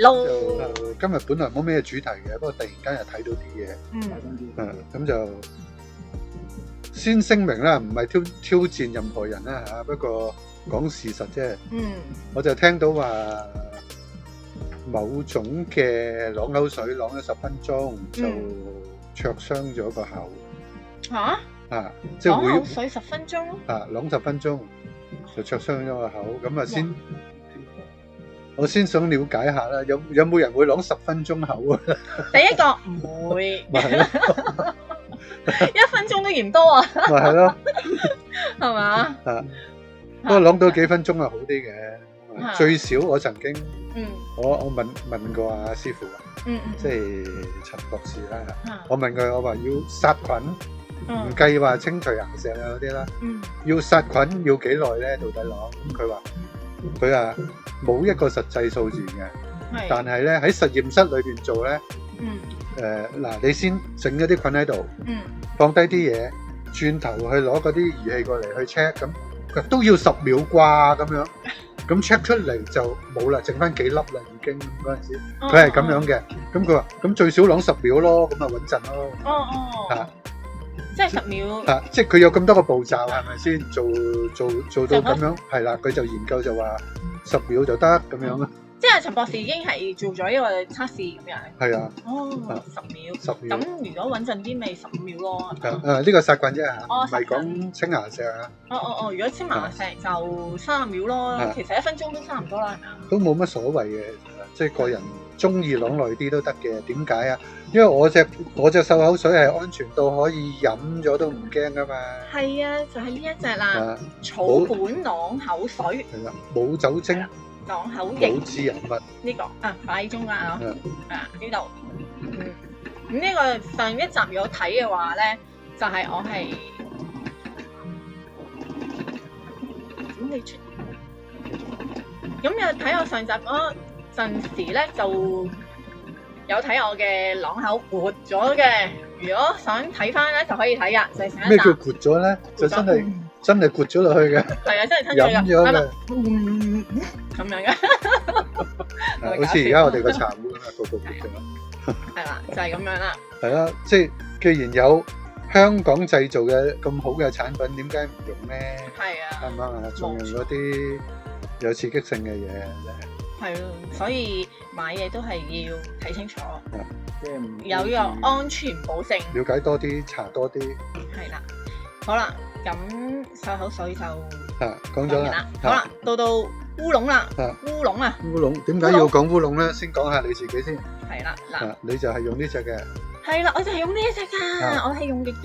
咯。今日本來冇咩主題嘅，不過突然間又睇到啲嘢，咁就先聲明啦，唔係挑戰任何人啦嚇，不過講事實啫。我就聽到話某種嘅啷口水啷咗10分鐘就灼傷咗個口。嚇？即係啷口水10分鐘？啷10分鐘就灼傷咗個口，咁啊我先想了解下啦，有冇人會啷10分鐘口啊？第一個唔會，咪係咯1分鐘都嫌多啊！咪係咯，係嘛？不過啷到幾分鐘係好啲嘅，最少我曾經我問過阿師傅即係陳博士啦，我問佢我話要殺菌，唔計話清除岩石啊嗰啲啦，要殺菌要幾耐咧？到底啷？咁佢話冇一個實際數字嘅，但係咧喺實驗室裏邊做咧，嗱你先整一啲菌喺度，放低啲嘢，轉頭去攞嗰啲儀器過嚟去 check，咁都要10秒啩咁樣，咁 check 出嚟就冇啦，剩翻幾粒啦已經嗰陣時，佢係咁樣嘅，咁佢話咁最少啷10秒咯，咁啊穩陣咯，即係10秒，即係佢有咁多個步驟係咪先？做到咁樣係啦，佢就研究就話10秒就得咁樣咯。即係陳博士已經係做咗一個測試咁樣。係啊。10秒。咁如果穩陣啲，咪15秒咯。呢個殺菌啫嚇，唔係講清牙石啊。如果清牙石就30秒咯，其實1分鐘都差唔多啦，係咪啊？都冇乜所謂嘅，即係個人中意啷耐啲都得嘅。點解啊？因為我隻漱口水係安全到可以飲咗都唔驚噶嘛。係啊，就係呢一隻啦，草本啷口水。係啦，冇酒精。啷口液。冇致癌物。呢個擺喺中間啊。呢度。咁呢個上一集有睇嘅話咧，就係我係咁你出。咁有睇我上集嗰陣時咧，就有睇我嘅啷口活咗嘅。如果想睇翻咧，就可以睇噶。就係上一集。咩叫活咗咧？就真係活咗落去嘅。係啊，真係吞咗飲咗嘅。咁樣嘅。好似而家我哋個茶壺咁啊，個活咗。係啦，就係咁樣啦。係啦，即係既然有香港製造嘅咁好嘅產品，點解唔用咧？係啊。啱唔啱啊？仲用嗰啲有刺激性嘅嘢咧？係咯，所以買嘢都係要睇清楚，有呢個安全保證，了解多啲，查多啲。係啦，好啦，咁漱口水就講咗啦。好啦，到烏龍啦。烏龍啊！烏龍點解要講烏龍咧？先講下你自己先。係啦，嗱，你就係用呢隻嘅。係啦，我就係用呢一隻㗎，我係用嘅㗎。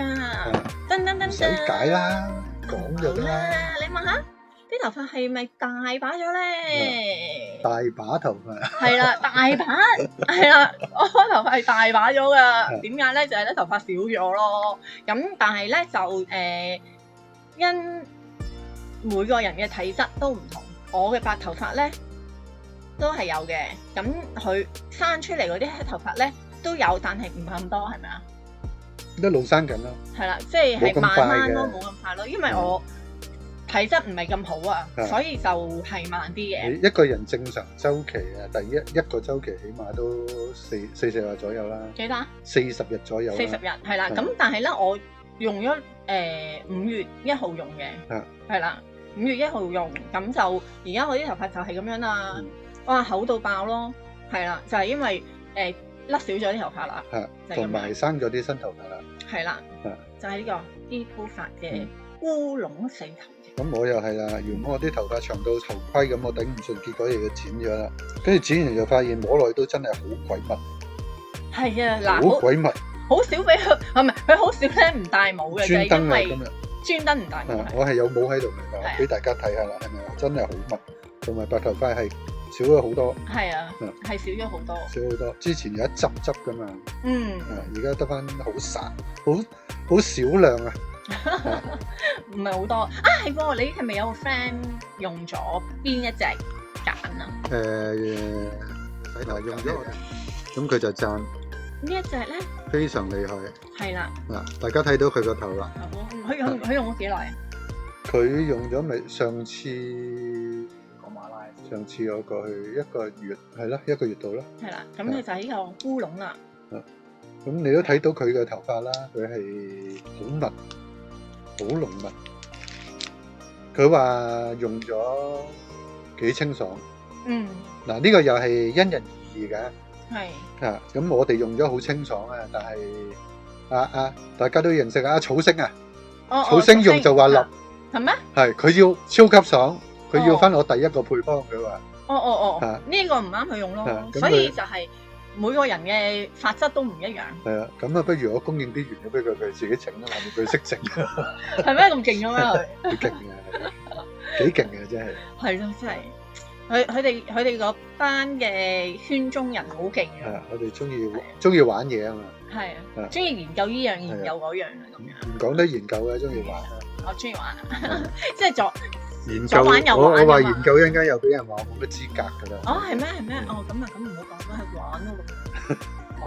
噔噔噔噔。唔使解啦，講就得啦。你問下。啲頭髮係咪大把咗咧？大把頭髮。係啦，大把，係啦，我頭髮係大把咗噶。點解咧？就係咧頭髮少咗咯。咁但係咧就因每個人嘅體質都唔同。我嘅白頭髮咧都係有嘅。咁佢生出嚟嗰啲黑頭髮咧都有，但係唔係咁多，係咪啊？一路生緊咯。係啦，即係慢慢咯，冇咁快咯，因為我體質唔係咁好啊，所以就係慢啲嘅。一個人正常週期啊，第一個週期起碼都40日左右啦。幾多？40日左右。40日係啦，咁但係咧，我用咗5月1號用嘅，係啦，5月1號用，咁就而家我啲頭髮就係咁樣啦，哇厚到爆咯，係啦，就係因為甩少咗啲頭髮啦，同埋生咗啲新頭髮啦，係啦，就係呢個啲鋪髮嘅烏龍洗頭。咁我又係啦，原本我啲頭髮長到頭盔咁，我頂唔順，結果又要剪咗啦。跟住剪完就發現摸落去都真係好鬼密。係啊，嗱，好鬼密，好少俾佢，唔係佢好少咧唔戴帽嘅，專登啊，今日專登唔戴帽。我係有帽喺度嘅，俾大家睇下啦，係咪啊？真係好密，同埋白頭髮係少咗好多。係啊，係少咗好多。少好多，之前有一執噶嘛。而家得翻好散，好少量啊。唔係好多啊，係喎，你係咪有個 friend 用咗邊一隻揀啊？用咗，咁佢就讚呢一隻咧非常厲害。係啦，嗱，大家睇到佢個頭啦。佢用咗幾耐啊？佢用咗咪上次上次我過去1個月，係咯，1個月度咯。係啦，咁你就係呢個烏龍啦。咁你都睇到佢嘅頭髮啦，佢係好密，好濃密。佢話用咗幾清爽。嗱，呢個又係因人而異嘅。係。咁我哋用咗好清爽啊，但係大家都認識啊，草星啊，草星用就話立。係咩？係，佢要超級爽，佢要翻我第一個配方，佢話。呢個唔啱佢用咯，所以就係每個人嘅髮質都唔一樣。係啊，咁不如我供應啲原料俾佢，佢自己整啦，話唔佢識整。係咩咁勁嘅咩佢？佢勁嘅，幾勁嘅真係。係咯，真係。佢哋嗰班嘅圈中人好勁嘅。係，我哋中意玩嘢啊嘛。係啊，中意研究呢樣研究嗰樣啊咁樣。唔講得研究嘅，中意玩啊。我中意玩啊，即係研究玩又玩。我話研究一陣間又俾人話我冇乜資格㗎啦。哦，係咩？係咩？哦，咁唔好講啦，去玩咯咁。玩。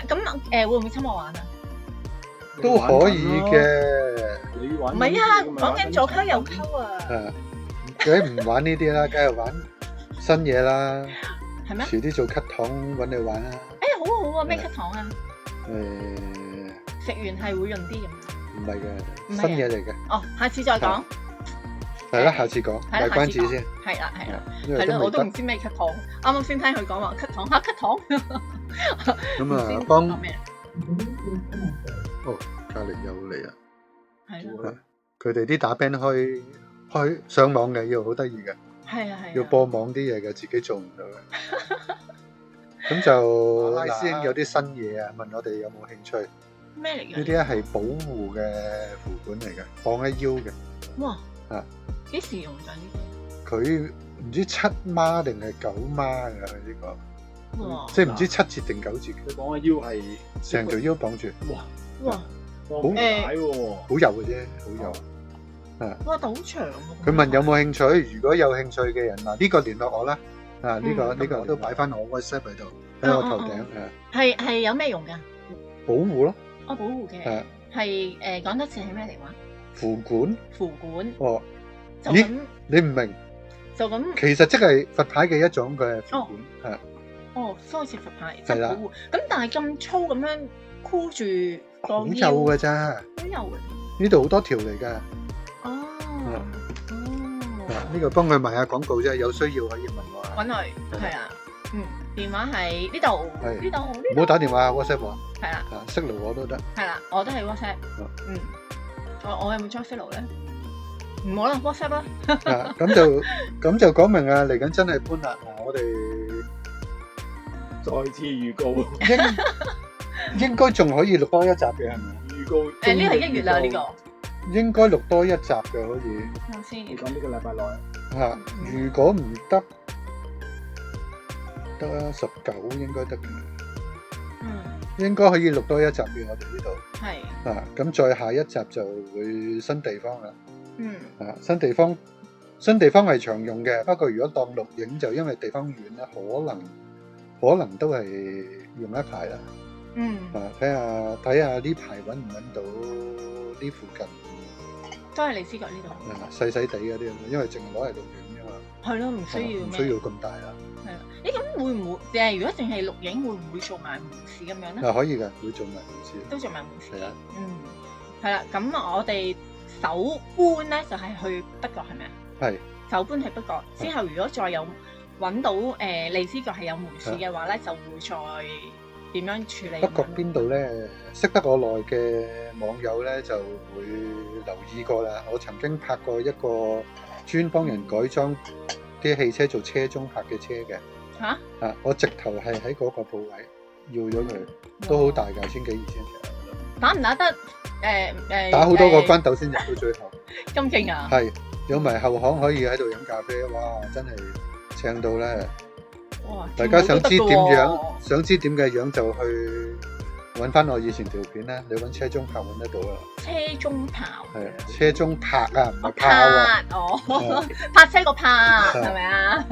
咁會唔會侵我玩啊？都可以嘅。你玩？唔係啊，講緊左溝右溝啊。梗係唔玩呢啲啦，梗係玩新嘢啦。係咩？遲啲做咳糖揾你玩啦。哎呀，好好啊！咩咳糖啊？食完係會潤啲咁。唔係嘅，新嘢嚟嘅。哦，下次再講。係啦，下次講，賣關子先。係啦，係啦，我都唔知咩咳糖，啱啱先聽佢講話咳糖嚇咳糖。咁啊，幫咩？哦，隔離又嚟啊！係咯。佢哋啲打 band 開上網嘅，要好得意嘅。係啊係。要播網啲嘢嘅，自己做唔到嘅。咁就拉師兄有啲新嘢啊，問我哋有冇興趣？咩嚟嘅？呢啲係保護嘅符管嚟嘅，放喺腰嘅。哇！幾時用㗎呢啲？佢唔知7孖定係9孖㗎，佢呢個。哇！即係唔知7節定9節。佢綁喺腰係成條腰綁住。哇！好解喎，好幼嘅啫，好幼。哇！但好長喎。佢問有冇興趣？如果有興趣嘅人，嗱呢個聯絡我啦。呢個都擺翻我 WhatsApp 喺度，喺我頭頂。係有咩用㗎？保護咯。保護嘅。係講多次係咩嚟話？符管。符管。哦。咦？你唔明？就咁。其實即係佛牌嘅一種嘅符管。哦，所以似佛牌，即係保護。咁但係咁粗咁樣箍住個腰。好幼㗎咋？好幼嘅。呢度好多條嚟㗎。哦。呢個幫佢賣下廣告啫，有需要可以問我。揾佢係啊，電話喺呢度，呢度。唔好打電話 WhatsApp 我。係啦。識路我都得。係啦，我都係 WhatsApp。我有冇 join 識路咧？唔好啦 ，WhatsApp 啦。咁就講明啊，嚟緊真係搬啦。我哋再次預告，應該仲可以錄多一集嘅係咪？預告。呢係1月啦呢個。應該錄多一集嘅可以。我先。你講呢個禮拜內。如果唔得，得19應該得嘅。應該可以錄多一集嘅我哋呢度。係。咁再下一集就會新地方啦。新地方係常用嘅，不過如果當錄影就因為地方遠咧，可能都係用一排啦。睇下呢排揾唔揾到呢附近。都係利斯角呢度。細細地嗰啲，因為淨係攞嚟錄影啫嘛。係咯，唔需要咁大啦。係啦，咁會唔會如果淨係錄影，會唔會做埋門市咁樣咧？可以嘅，會做埋門市。都做埋門市。係啊。係啦，咁我哋首搬咧就係去北角，係咪啊？係。首搬去北角之後，如果再有揾到利斯角係有門市嘅話咧，就會再點樣處理？北角邊度咧？識得我耐嘅網友咧就會留意過啦。我曾經拍過一個專幫人改裝啲汽車做車中泊嘅車嘅。嚇！我直頭係喺嗰個鋪位要咗佢，都好大㗎，1000幾2000尺。打唔打得？打好多個關鬥先入到最後。咁勁啊！係有埋後巷可以喺度飲咖啡，哇！真係正到咧〜哇！大家想知點樣？想知點嘅樣就去揾翻我以前條片啦。你揾車中泊揾得到啦。車中泊係車中泊啊，唔係炮啊。哦，泊車個泊係咪啊？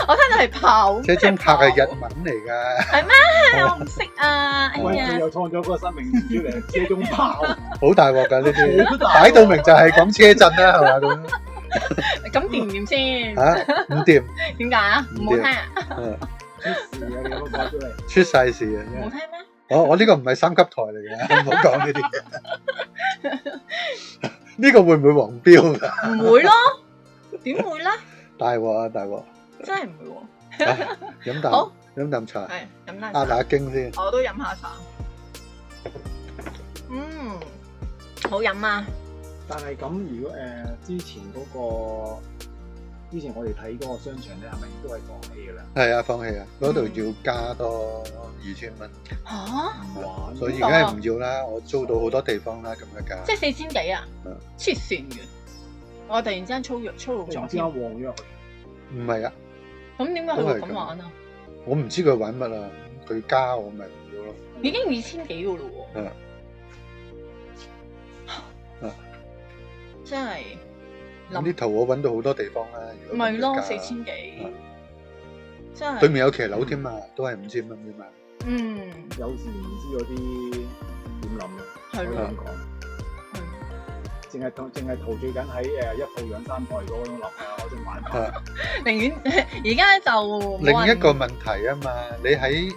我聽到係炮。車中泊係日文嚟㗎。係咩？我唔識啊。喂，佢又創咗個新名詞出嚟，車中炮。好大鑊㗎呢啲，擺到明就係講車震啦，係嘛咁。咁掂唔掂先？唔掂。點解啊？唔好聽啊？出晒事啊！唔好聽咩？我呢個唔係3級台嚟嘅，唔好講呢啲嘢。呢個會唔會黃標㗎？唔會咯，點會咧？大鑊啊！大鑊！真係唔會喎。飲啖茶，係飲啖壓下驚先。我都飲下茶。好飲啊！但係咁，如果之前我哋睇嗰個商場咧，係咪都係放棄㗎啦？係啊，放棄啊！嗰度要加多2000蚊。嚇！所以而家係唔要啦。我租到好多地方啦，咁嘅價。即係4000幾啊？黐線嘅！我突然之間粗魯咗添。之間旺咗佢。唔係啊。咁點解佢會咁玩啊？我唔知佢玩乜啊！佢加我咪唔要咯。已經2000幾㗎咯喎。真係呢頭我揾到好多地方啦，唔係咯，4000幾，真係。對面有騎樓添嘛，都係5000蚊啫嘛。有時唔知嗰啲點諗咯，可以咁講。淨係陶醉緊喺一鋪養三代嗰種玩法。寧願而家就另一個問題啊嘛，你喺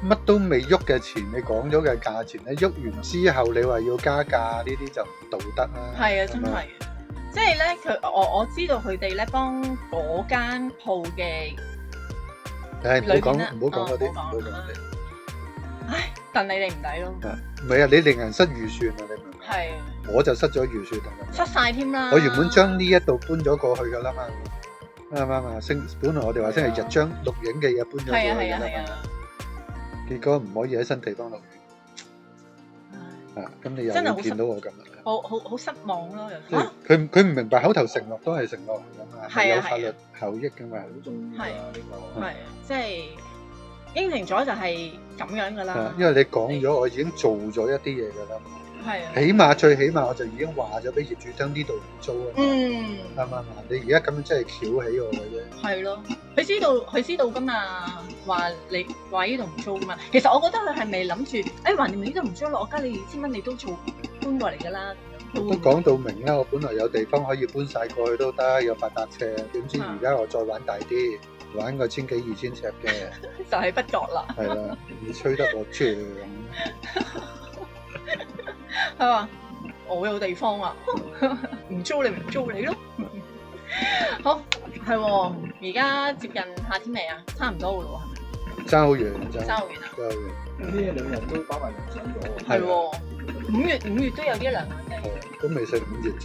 乜都未喐嘅前，你講咗嘅價錢咧，喐完之後你話要加價，呢啲就唔道德啦。係啊，真係，即係咧，我知道佢哋咧幫嗰間鋪嘅，唔好講嗰啲，唔好講嗰啲。唉，戥你哋唔抵咯。唔係啊，你令人失預算啊，你明唔明？係。我就失咗預算啦。失晒添啦。我原本將呢一度搬咗過去噶啦嘛，啱唔啱啊？本來我哋話星期日將錄影嘅嘢搬咗過去㗎啦嘛。結果唔可以喺新地方錄影，咁你又會見到我咁樣，好失望咯。即係佢唔明白口頭承諾都係承諾嚟噶嘛，係有法律效益噶嘛，好重要啊呢個。係即係應承咗就係咁樣噶啦。因為你講咗，我已經做咗一啲嘢噶啦。係啊。最起碼我就已經話咗俾業主聽呢度唔租啊。啱唔啱？你而家咁樣真係翹起我嘅啫。係咯，佢知道噶嘛？話呢度唔租噶嘛？其實我覺得佢係咪諗住，橫掂呢度唔租咯，我加你2000蚊，你都做搬過嚟噶啦。都講到明啦，我本來有地方可以搬晒過去都得，有8達尺，點知而家我再玩大啲，玩個1000幾2000尺嘅，就係不覺啦。係啦，你吹得我脹。係嘛？我有地方啊，唔租你咪唔租你咯。好，係喎，而家接近夏天未啊？差唔多噶咯，係咪？爭好遠，爭好遠啊！呢2日都打埋涼上咗。係喎，5月都有啲涼嘅。都未食5月啫。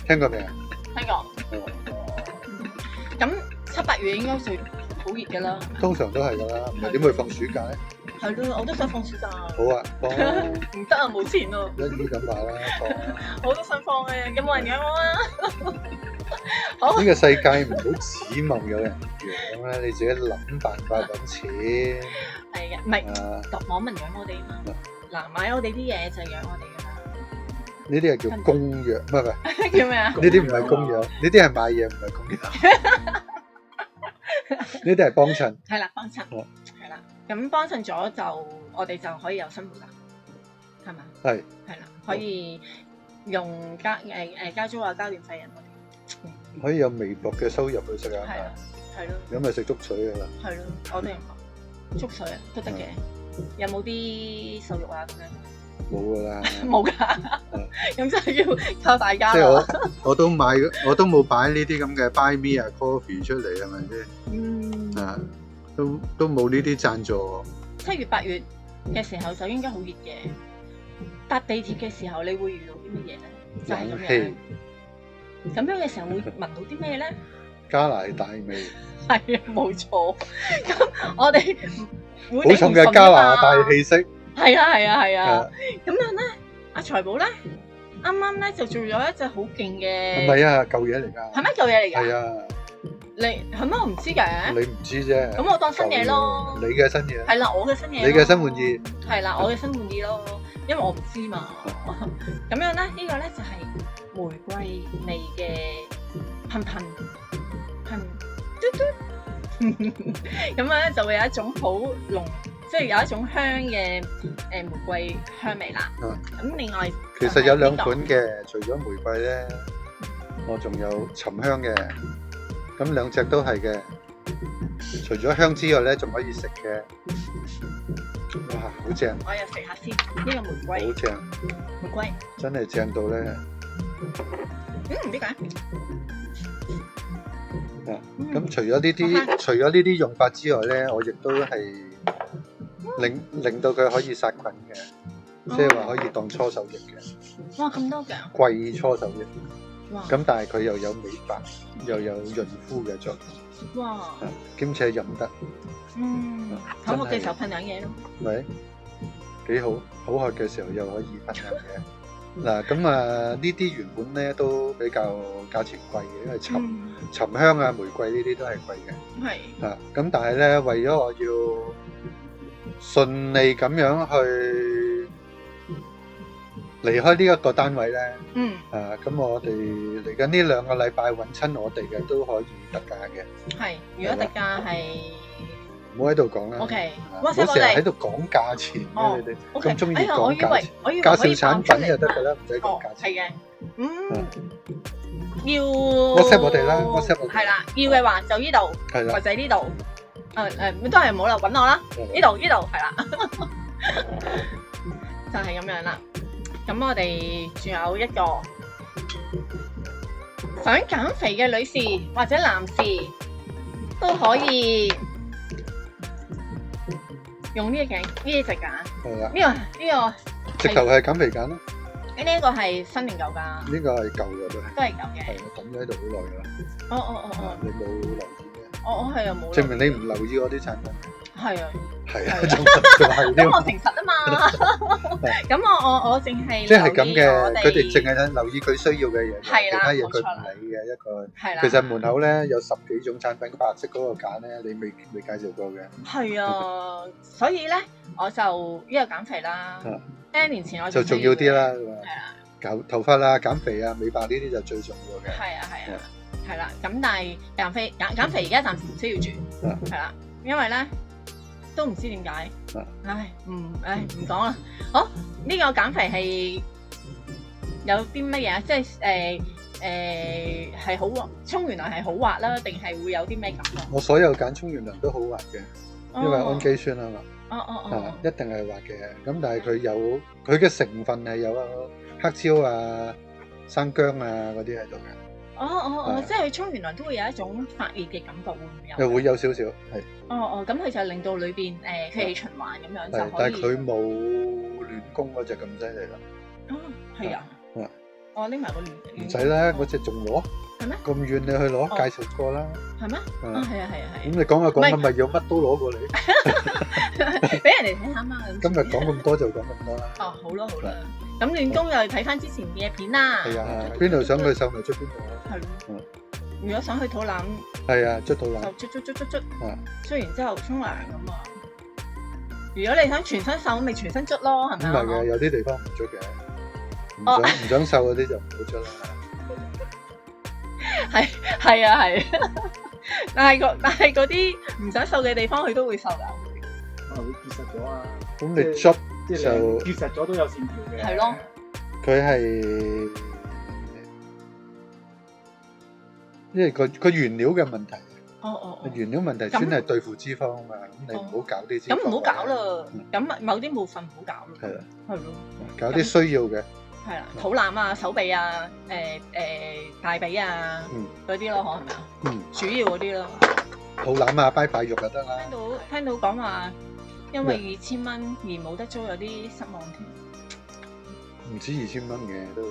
聽過未啊？聽過。咁7、8月應該最好熱噶啦。通常都係噶啦，唔係點會放暑假咧？係咯，我都想放暑假。好啊，放啊！唔得啊，冇錢咯。一於咁話啦，放啊！我都想放嘅，有冇人養我啊？好。呢個世界唔好指望有人養啦，你自己諗辦法揾錢。係嘅，唔係網民養我哋啊嘛。嗱，買我哋啲嘢就養我哋噶啦。呢啲係叫供養，唔係叫咩啊？呢啲唔係供養，呢啲係買嘢，唔係供養。呢啲係幫襯。係啦，幫襯。係啦。咁幫襯咗就我哋就可以有生活啦，係嘛？係啦，可以用交租啊、交電費啊，我哋可以有微薄嘅收入去食下飯，係咯，咁咪食粥水噶啦。係咯，我哋唔粥水啊都得嘅。有冇啲瘦肉啊咁樣？冇噶啦，冇㗎，咁真係要靠大家。即係我都冇擺呢啲咁嘅 Buy Me a Coffee 出嚟，係咪先？都冇呢啲贊助。7月8月嘅時候就應該好熱嘅，搭地鐵嘅時候你會遇到啲乜嘢咧？就係咁樣。咁樣嘅時候會聞到啲咩咧？加拿大味。係啊，冇錯。咁我哋好重嘅加拿大氣息。係啊。咁樣咧，阿財寶咧，啱啱咧就做咗一隻好勁嘅。唔係啊，舊嘢嚟㗎。係咩舊嘢嚟㗎？係啊。你係咩？我唔知嘅。你唔知啫。咁我當新嘢咯。你嘅新嘢。係啦，我嘅新嘢。你嘅新玩意。係啦，我嘅新玩意咯，因為我唔知嘛。咁樣咧，呢個咧就係玫瑰味嘅噴嘟嘟。咁樣咧就會有一種好濃即係有一種香嘅玫瑰香味啦。咁另外其實有兩款嘅，除咗玫瑰咧，我仲有沉香嘅。咁兩隻都係嘅。除咗香之外咧，仲可以食嘅。哇，好正！我又食下先，呢個玫瑰。好正。玫瑰。真係正到咧。唔知解。咁除咗呢啲用法之外咧，我亦都係令到佢可以殺菌嘅，即係話可以當搓手液嘅。哇，咁多嘅！貴搓手液。哇！咁但係佢又有美白，又有潤膚嘅作用。哇！兼且飲得。口渴嘅時候噴兩嘢咯。咪幾好，口渴嘅時候又可以噴兩嘢。嗱，咁呢啲原本咧都比較價錢貴嘅，因為沉香啊、玫瑰呢啲都係貴嘅。係。咁但係咧，為咗我要順利咁樣去離開呢一個單位咧，咁我哋嚟緊呢2個禮拜揾親我哋嘅都可以特價嘅。係，如果特價係。唔好喺度講啦。OK，唔好成日喺度講價錢嘅，你哋咁中意講價錢，介紹產品就得㗎啦，唔使講價錢。係嘅，要 WhatsApp 我哋啦 ，WhatsApp 我哋。係啦，要嘅話就呢度，或者呢度，都係唔好啦，揾我啦，呢度係啦，就係咁樣啦。咁我哋仲有一個想減肥嘅女士或者男士都可以。用呢隻鹼，呢隻鹼，係啦，呢個直頭係減肥鹼咯。呢個係新定舊㗎？呢個係舊嘅都係。都係舊嘅。係我抌咗喺度好耐㗎啦。哦。你冇留意嘅？我係啊冇。證明你唔留意我啲產品。係啊。係啊，仲係咁我誠實啊嘛。咁我淨係即係咁嘅，佢哋淨係留意佢需要嘅嘢，其他嘢佢唔理嘅一個。係啦。其實門口咧有10幾種產品，白色嗰個鹼咧，你未介紹過嘅。係啊，所以咧我就呢個減肥啦。N 年前我就重要啲啦。係啦。搞頭髮啊、減肥啊、美白呢啲就最重要嘅。係啊，係啦。咁但係減肥而家暫時唔需要住。係啦，因為咧。都唔知點解，唔講啦。好，呢個減肥係有啲乜嘢啊？即係係好沖完涼係好滑啦，定係會有啲咩感覺？我所有鹼沖完涼都好滑嘅，因為氨基酸啊嘛。一定係滑嘅。咁但係佢嘅成分係有黑椒啊、生薑啊嗰啲喺度嘅。即係佢沖完涼都會有一種發熱嘅感覺，會唔會有？又會有少少，係。咁佢就令到裏邊血氣循環咁樣就可以。但係佢冇暖宮嗰隻咁犀利啦。係啊。我拎埋個暖。唔使啦，嗰隻仲攞。係咩？咁遠你去攞，介紹過啦。係咩？係啊。咁你講下講，咪要乜都攞過嚟，俾人哋睇下嘛。今日講咁多就講咁多啦。好啦。咁暖宮又睇翻之前嘅片啦。係啊，邊度想去瘦咪出邊度咯。係咯。如果想去肚腩，係啊，捽肚腩。就捽。捽完之後沖涼咁啊。如果你想全身瘦，咪全身捽咯，係咪啊？唔係嘅，有啲地方唔捽嘅。唔想瘦嗰啲就唔好捽啦。係啊。但係嗰啲唔想瘦嘅地方，佢都會瘦㗎。可能會結實咗啊。咁你捽。即係結實咗都有線條嘅。係咯。佢係因為佢原料嘅問題。原料問題先係對付脂肪啊嘛。咁你唔好搞啲脂肪。咁唔好搞啦。咁某啲部分唔好搞咯。係啦。係咯。搞啲需要嘅。係啦，肚腩啊、手臂啊、大髀啊嗰啲咯，係咪啊？主要嗰啲咯。肚腩啊、拜拜肉就得啦。聽到講話。因為2000蚊而冇得租，有啲失望添。唔止2000蚊嘅，都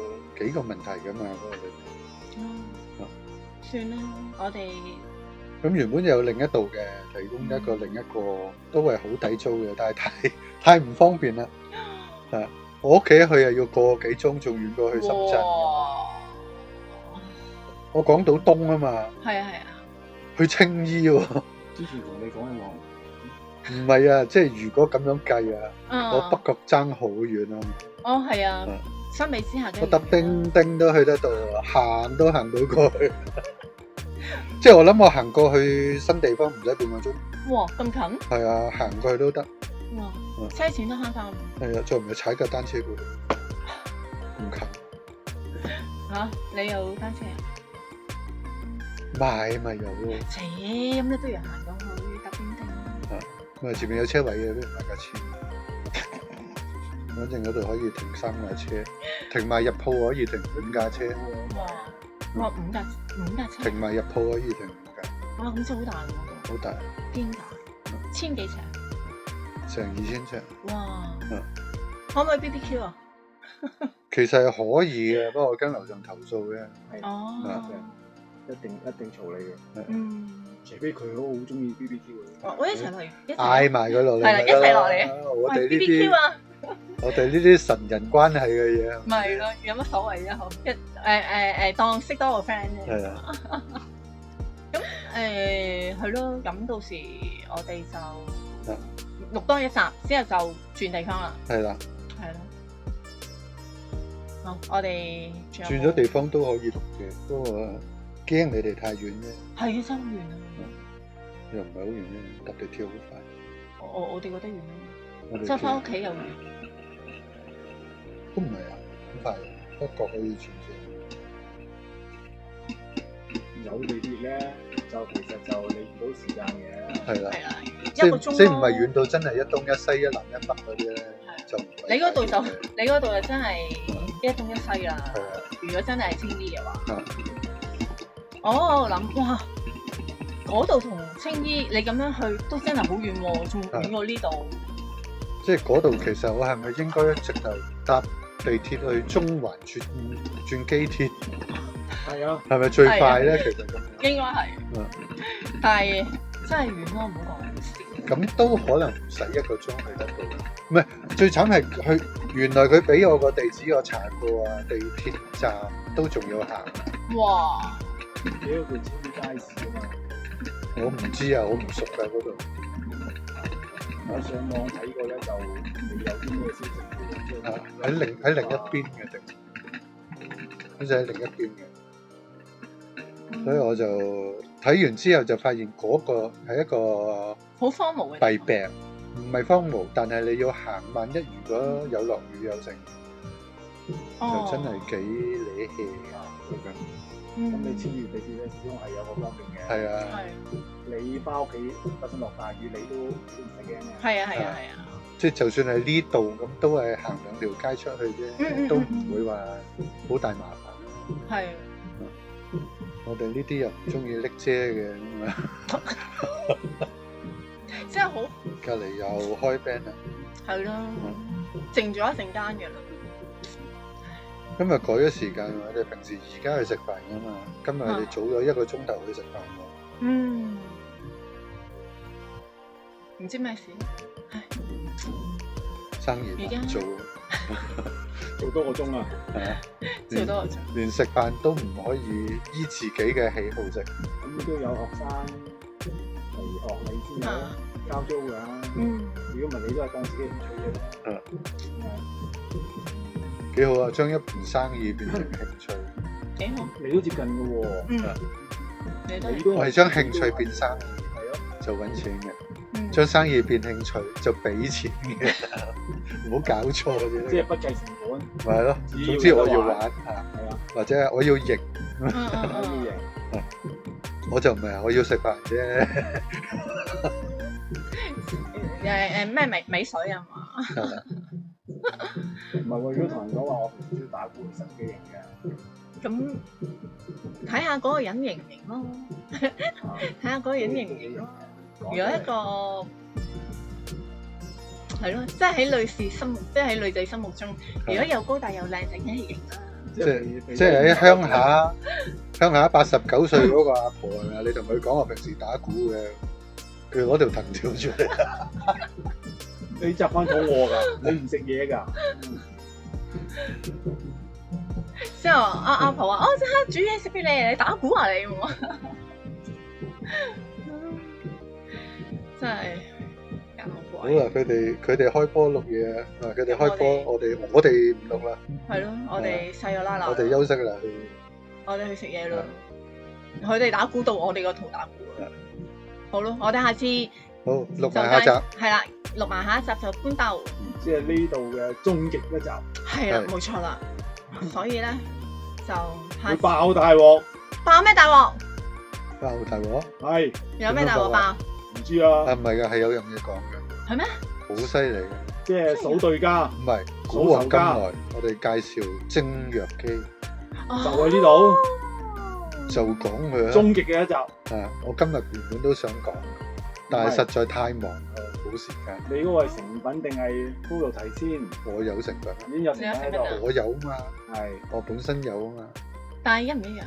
幾個問題噶嘛嗰個裏面。算啦，我哋。咁原本有另一度嘅，提供另一個都係好抵租嘅，但係太唔方便啦。我屋企去又要個幾鐘，仲遠過去深圳。我港島東啊嘛。係啊。去青衣喎。之前同你講嘅話。唔係啊，即係如果咁樣計啊，我北角爭好遠啊。係啊，相比之下，我搭叮叮都去得到，行都行到過去。即係我諗我行過去新地方唔使半個鐘。哇，咁近？係啊，行過去都得。哇！車錢都慳翻。係啊，再唔係踩架單車過去，唔近。嚇！你有單車啊？買咪有咯。咁你不如行過去搭邊停。咁啊，前面有車位嘅，不如買架車。反正嗰度可以停3架車，停埋入鋪可以停5架車。哇！5架車。停埋入鋪可以停5架。哇！好似好大喎嗰度。好大。邊大？1000幾尺？成2000尺。哇！可唔可以 BBQ 啊？其實係可以嘅，不過我跟樓上投訴嘅。哦。一定嘈你嘅。除非佢好中意 BBQ 嘅。我一齊嚟，嗌埋佢落嚟。係啦，一齊落嚟啊！我哋呢 BBQ 啊！我哋呢啲神人關係嘅嘢。唔係咯，有乜所謂啫？好當識多個 friend 啫。係啊。咁係咯，咁到時我哋就錄多一集，之後就轉地方啦。係啦。好，我哋轉咗地方都可以錄嘅，不過驚你哋太遠啫。係啊，真遠啊！又唔係好遠啫，搭地鐵好快。我哋覺得遠咩？即係翻屋企又遠。都唔係啊，好快，北角可以轉車。有地鐵咧，就其實就你唔到時間嘅。係啦，即係唔係遠到真係一東一西一南一北嗰啲咧，就你嗰度就真係一東一西啦。如果真係青衣嘅話，我諗哇，嗰度同青衣你咁樣去都真係好遠喎，仲遠過呢度。即係嗰度其實我係咪應該直頭搭地鐵去中環轉機鐵？係啊，係咪最快咧？其實咁樣應該係，但係真係遠咯，唔好講。咁都可能唔使1個鐘去得到。唔係，最慘係佢原來佢俾我個地址，我查過啊，地鐵站都仲要行。哇！屌佢青衣街市啊嘛！我唔知啊，我唔熟㗎嗰度。我上網睇過咧，就未有啲咩消息。喺另一邊嘅定，好似喺另一邊嘅。所以我就睇完之後就發現嗰個係一個好荒蕪嘅弊病，唔係荒蕪，但係你要行，萬一如果有落雨有成，就真係幾理氣㗎。咁你千餘地鐵咧，始終係有個方便嘅。係啊。你翻屋企，就算落大雨，你都唔使驚嘅。係啊。即係就算係呢度咁，都係行2條街出去啫，都唔會話好大麻煩。係。我哋呢啲人唔中意拎遮嘅咁啊。真係好。隔離又開 band 啦。係咯。靜咗一陣間嘅啦。今日改咗時間，我哋平時而家去食飯噶嘛，今日我哋早咗1個鐘頭去食飯喎。唔知咩事，生意難做，做多個鐘啊！做多個鐘，連食飯都唔可以依自己嘅喜好食。咁都有學生嚟學你先有交租㗎。如果唔係，你都係當自己興趣嘅。幾好啊！將一盤生意變成興趣，幾好。你都接近嘅喎。我係將興趣變生意，就揾錢嘅。將生意變興趣就俾錢嘅，唔好搞錯啫。即係不計成本。咪係咯，總之我要玩嚇，或者我要贏。我就唔係，我要食飯啫。咩美水啊嘛？唔係喎，如果同人講話，我平時都打鼓神機型嘅。咁睇下嗰個人型唔型咯，睇下嗰個人型唔型咯。如果一個係咯，即係喺女士心目，即係喺女仔心目中，如果又高大又靚仔，梗係型啦。即係喺鄉下89歲嗰個阿婆係咪？你同佢講我平時打鼓嘅，佢攞條藤條出嚟。你習慣肚餓㗎，你唔食嘢㗎。之後阿婆話：即刻煮嘢食俾你，你打鼓啊你！真係搞鬼。好啦，佢哋開波錄嘢啊！佢哋開波，我哋唔錄啦。係咯，我哋細個啦啦。我哋休息啦。我哋去食嘢咯。佢哋打鼓到我哋個肚打鼓。好咯，我哋下次好錄埋下集。係啦。錄埋下一集就官鬥，即係呢度嘅終極一集。係啦，冇錯啦。所以咧就會爆大鑊。爆咩大鑊？爆大鑊？係。有咩大鑊爆？唔知啊。唔係㗎，係有樣嘢講嘅。係咩？好犀利嘅。即係數對家。唔係，古往今來，我哋介紹蒸藥機。就喺呢度。就講佢終極嘅一集。我今日原本都想講，但係實在太忙啦，冇時間。你嗰個係成品定係鋪路提先？我有成品，已經有成品喺度。我有嘛？係。我本身有啊嘛。但係一唔一樣？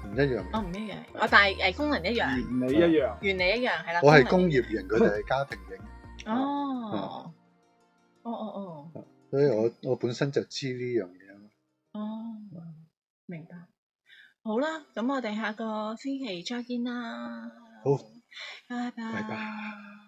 唔一樣。唔一樣。但係功能一樣。原理一樣。原理一樣係啦。我係工業型，佢哋係家庭型。哦。所以我本身就知呢樣嘢。明白。好啦，咁我哋下個星期再見啦。好，拜拜。拜拜。